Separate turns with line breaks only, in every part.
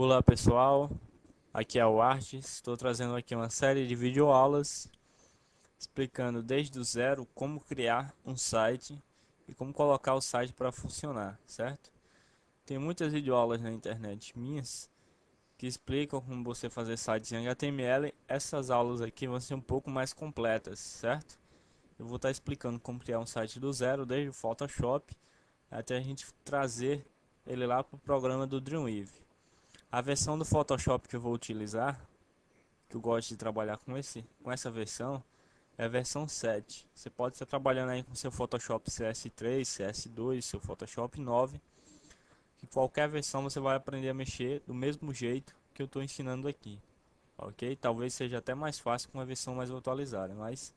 Olá pessoal, aqui é o Artes. Estou trazendo aqui uma série de videoaulas explicando desde o zero como criar um site e como colocar o site para funcionar, certo? Tem muitas videoaulas na internet minhas que explicam como você fazer sites em HTML. Essas aulas aqui vão ser um pouco mais completas, certo? Eu vou estar explicando como criar um site do zero, desde o Photoshop até a gente trazer ele lá para o programa do Dreamweaver. A versão do Photoshop que eu vou utilizar, que eu gosto de trabalhar com essa versão, é a versão 7. Você pode estar trabalhando aí com seu Photoshop CS3, CS2, seu Photoshop 9, que qualquer versão você vai aprender a mexer do mesmo jeito que eu estou ensinando aqui, ok? Talvez seja até mais fácil com uma versão mais atualizada, mas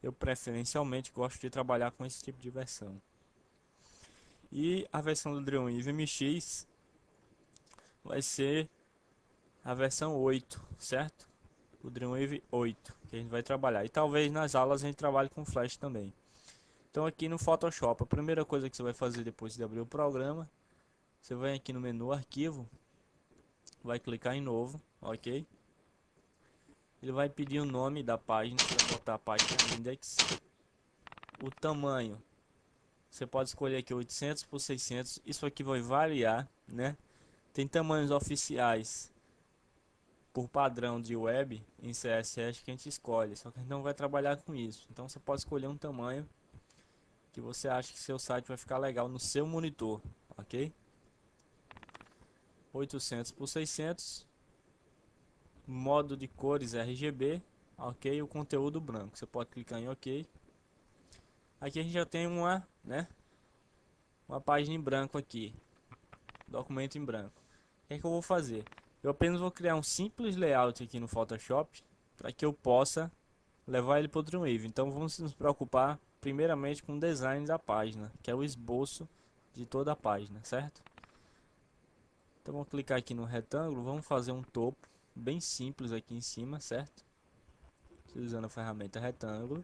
eu preferencialmente gosto de trabalhar com esse tipo de versão. E a versão do Dreamweaver MX vai ser a versão 8, certo? O Dreamweaver 8 que a gente vai trabalhar, e talvez nas aulas a gente trabalhe com Flash também. Então aqui no Photoshop, a primeira coisa que você vai fazer depois de abrir o programa, você vem aqui no menu arquivo, vai clicar em novo, ok? Ele vai pedir o nome da página, você vai botar a página index, o tamanho, você pode escolher aqui 800 por 600, isso aqui vai variar, né? Tem tamanhos oficiais por padrão de web em CSS que a gente escolhe, só que a gente não vai trabalhar com isso. Então você pode escolher um tamanho que você acha que seu site vai ficar legal no seu monitor, ok? 800 por 600, modo de cores RGB, ok? O conteúdo branco, você pode clicar em ok. Aqui a gente já tem uma página em branco aqui, documento em branco. O que é que eu vou fazer? Eu apenas vou criar um simples layout aqui no Photoshop para que eu possa levar ele para o Dreamweaver. Então vamos nos preocupar primeiramente com o design da página, que é o esboço de toda a página, certo? Então vamos clicar aqui no retângulo, vamos fazer um topo bem simples aqui em cima, certo? Utilizando a ferramenta retângulo,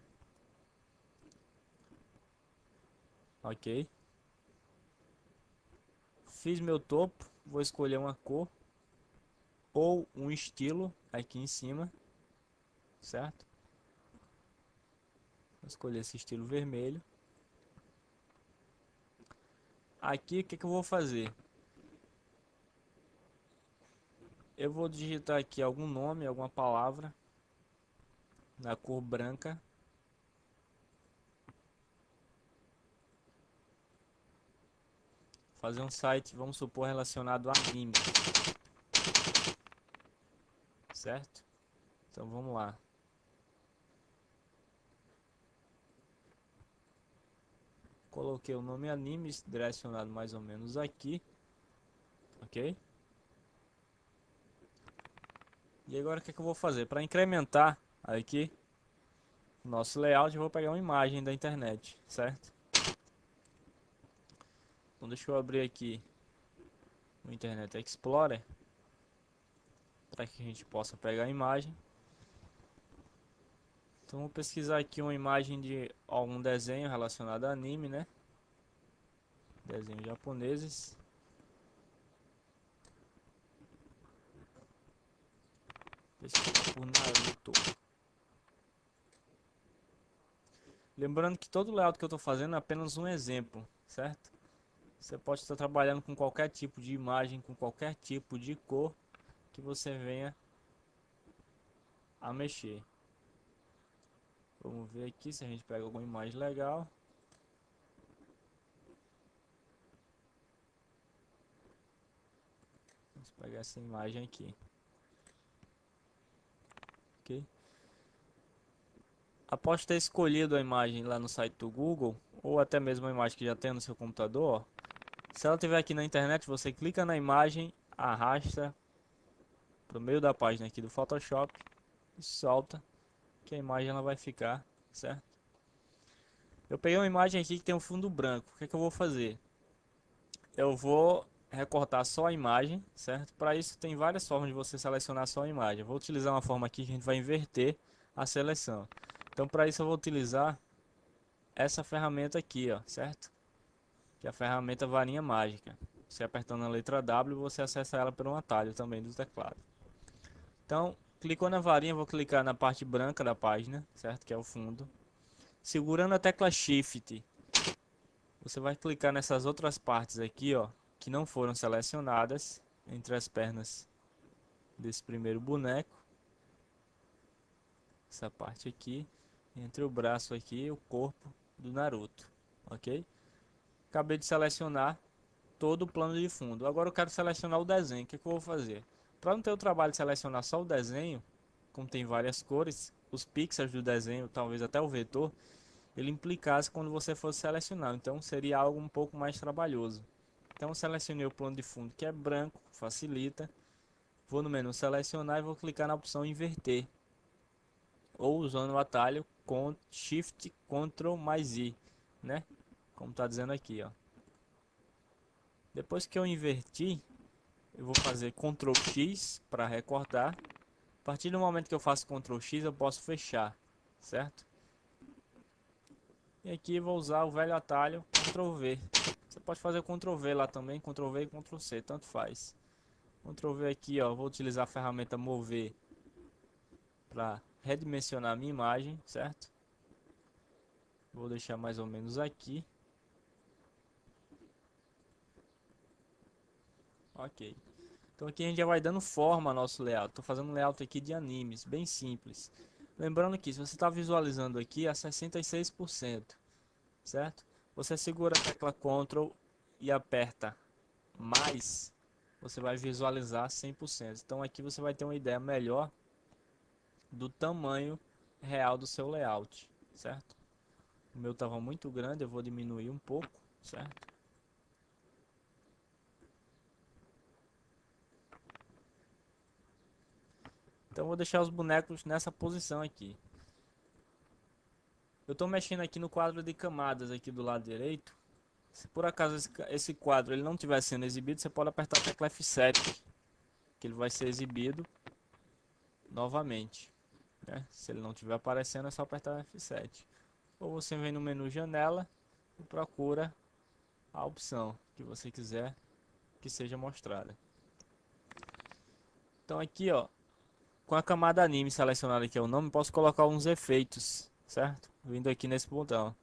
ok? Fiz meu topo, vou escolher uma cor ou um estilo aqui em cima, certo? Vou escolher esse estilo vermelho. Aqui o que que eu vou fazer? Eu vou digitar aqui algum nome, alguma palavra na cor branca. Fazer um site, vamos supor, relacionado a anime, certo? Então vamos lá. Coloquei o nome anime direcionado mais ou menos aqui, ok? E agora o que, é que eu vou fazer? Para incrementar aqui o nosso layout, eu vou pegar uma imagem da internet, certo? Então deixa eu abrir aqui o Internet Explorer para que a gente possa pegar a imagem. Então vou pesquisar aqui uma imagem de algum desenho relacionado a anime, né? Desenhos japoneses. Pesquisar por Naruto. Lembrando que todo layout que eu estou fazendo é apenas um exemplo, certo? Você pode estar trabalhando com qualquer tipo de imagem, com qualquer tipo de cor que você venha a mexer. Vamos ver aqui se a gente pega alguma imagem legal. Vamos pegar essa imagem aqui. Ok? Após ter escolhido a imagem lá no site do Google, ou até mesmo a imagem que já tem no seu computador, ó, se ela estiver aqui na internet, você clica na imagem, arrasta para o meio da página aqui do Photoshop e solta, que a imagem ela vai ficar, certo? Eu peguei uma imagem aqui que tem um fundo branco. O que é que eu vou fazer? Eu vou recortar só a imagem, certo? Para isso tem várias formas de você selecionar só a imagem. Eu vou utilizar uma forma aqui que a gente vai inverter a seleção. Então para isso eu vou utilizar essa ferramenta aqui, ó, certo? Que é a ferramenta varinha mágica. Você apertando a letra W, você acessa ela por um atalho também do teclado. Então, clicou na varinha, vou clicar na parte branca da página, certo? Que é o fundo. Segurando a tecla Shift, você vai clicar nessas outras partes aqui, ó, que não foram selecionadas entre as pernas desse primeiro boneco. Essa parte aqui, entre o braço aqui e o corpo do Naruto, ok? Acabei de selecionar todo o plano de fundo. Agora eu quero selecionar o desenho. O que eu vou fazer? Para não ter o trabalho de selecionar só o desenho, como tem várias cores, os pixels do desenho, talvez até o vetor, ele implicasse quando você fosse selecionar. Então seria algo um pouco mais trabalhoso. Então eu selecionei o plano de fundo que é branco, facilita. Vou no menu selecionar e vou clicar na opção inverter. Ou usando o atalho com Shift Ctrl mais I, né? Como está dizendo aqui, ó. Depois que eu inverti, eu vou fazer Ctrl X para recortar. A partir do momento que eu faço Ctrl X, eu posso fechar, certo? E aqui eu vou usar o velho atalho Ctrl V. Você pode fazer Ctrl V lá também, Ctrl V e Ctrl C, tanto faz. Ctrl V aqui, ó, vou utilizar a ferramenta mover para redimensionar a minha imagem, certo? Vou deixar mais ou menos aqui. Ok. Então aqui a gente já vai dando forma ao nosso layout. Estou fazendo um layout aqui de animes, bem simples. Lembrando que se você está visualizando aqui a 66%, certo? Você segura a tecla Ctrl e aperta mais, você vai visualizar 100%. Então aqui você vai ter uma ideia melhor do tamanho real do seu layout, certo? O meu estava muito grande, eu vou diminuir um pouco, certo? Então vou deixar os bonecos nessa posição aqui. Eu estou mexendo aqui no quadro de camadas aqui do lado direito. Se por acaso esse quadro ele não estiver sendo exibido, você pode apertar a tecla F7, que ele vai ser exibido novamente, né? Se ele não estiver aparecendo, é só apertar F7. Ou você vem no menu janela e procura a opção que você quiser que seja mostrada. Então aqui, ó, com a camada anime selecionada aqui é o nome, posso colocar uns efeitos, certo? Vindo aqui nesse botão,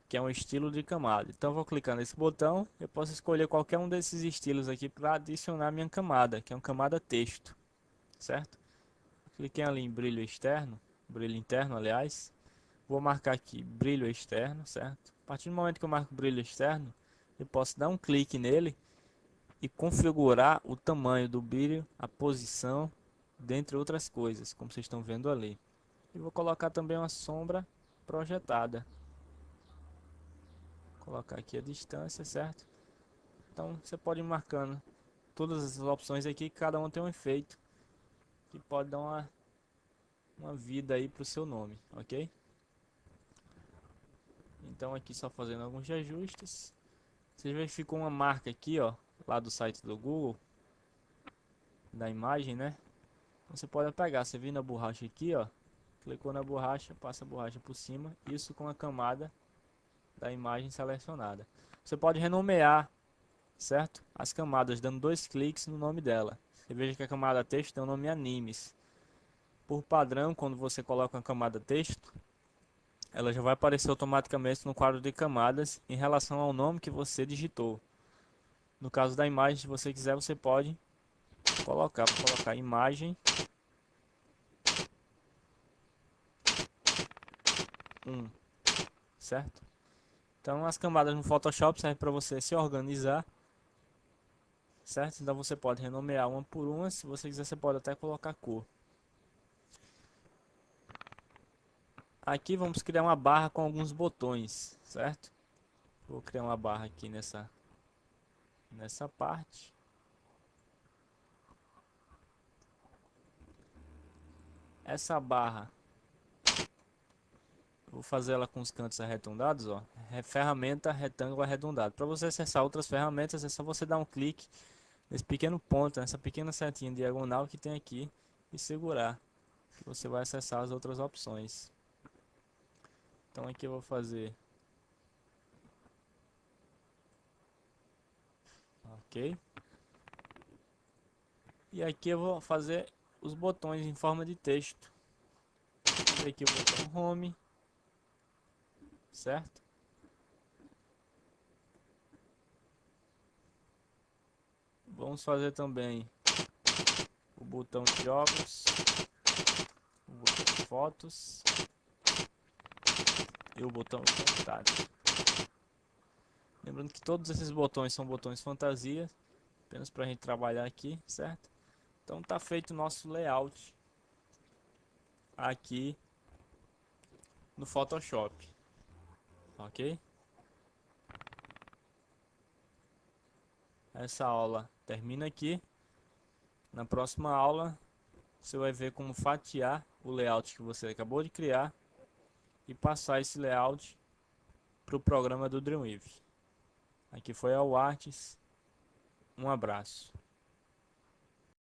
que é um estilo de camada. Então eu vou clicar nesse botão, eu posso escolher qualquer um desses estilos aqui para adicionar minha camada, que é uma camada texto, certo? Cliquei ali em brilho externo, brilho interno, aliás. Vou marcar aqui brilho externo, certo? A partir do momento que eu marco brilho externo, eu posso dar um clique nele e configurar o tamanho do brilho, a posição, dentre outras coisas, como vocês estão vendo ali. E vou colocar também uma sombra projetada. Vou colocar aqui a distância, certo? Então você pode ir marcando todas as opções aqui, cada uma tem um efeito que pode dar uma vida aí para o seu nome, ok? Então aqui só fazendo alguns ajustes. Você vê que ficou uma marca aqui, ó, lá do site do Google, da imagem, né? Você pode pegar, você vem na borracha aqui, ó, clicou na borracha, passa a borracha por cima, isso com a camada da imagem selecionada. Você pode renomear, certo? As camadas, dando dois cliques no nome dela. Você veja que a camada texto tem o nome animes. Por padrão, quando você coloca uma camada texto, ela já vai aparecer automaticamente no quadro de camadas em relação ao nome que você digitou. No caso da imagem, se você quiser, você pode colocar imagem 1, certo? Então as camadas no Photoshop servem para você se organizar, certo? Então você pode renomear uma por uma, se você quiser você pode até colocar cor. Aqui vamos criar uma barra com alguns botões, certo? Vou criar uma barra aqui nessa parte. Essa barra, vou fazer ela com os cantos arredondados, ó. Ferramenta retângulo arredondado. Para você acessar outras ferramentas é só você dar um clique nesse pequeno ponto, nessa pequena setinha diagonal que tem aqui e segurar, que você vai acessar as outras opções. Então aqui eu vou fazer ok? E aqui eu vou fazer os botões em forma de texto. Aqui o botão Home, certo? Vamos fazer também o botão Jogos, o botão Fotos e o botão Contato. Lembrando que todos esses botões são botões fantasia, apenas para a gente trabalhar aqui, certo? Então tá feito o nosso layout aqui no Photoshop, ok? Essa aula termina aqui. Na próxima aula você vai ver como fatiar o layout que você acabou de criar e passar esse layout para o programa do Dreamweaver. Aqui foi a Artes. Um abraço.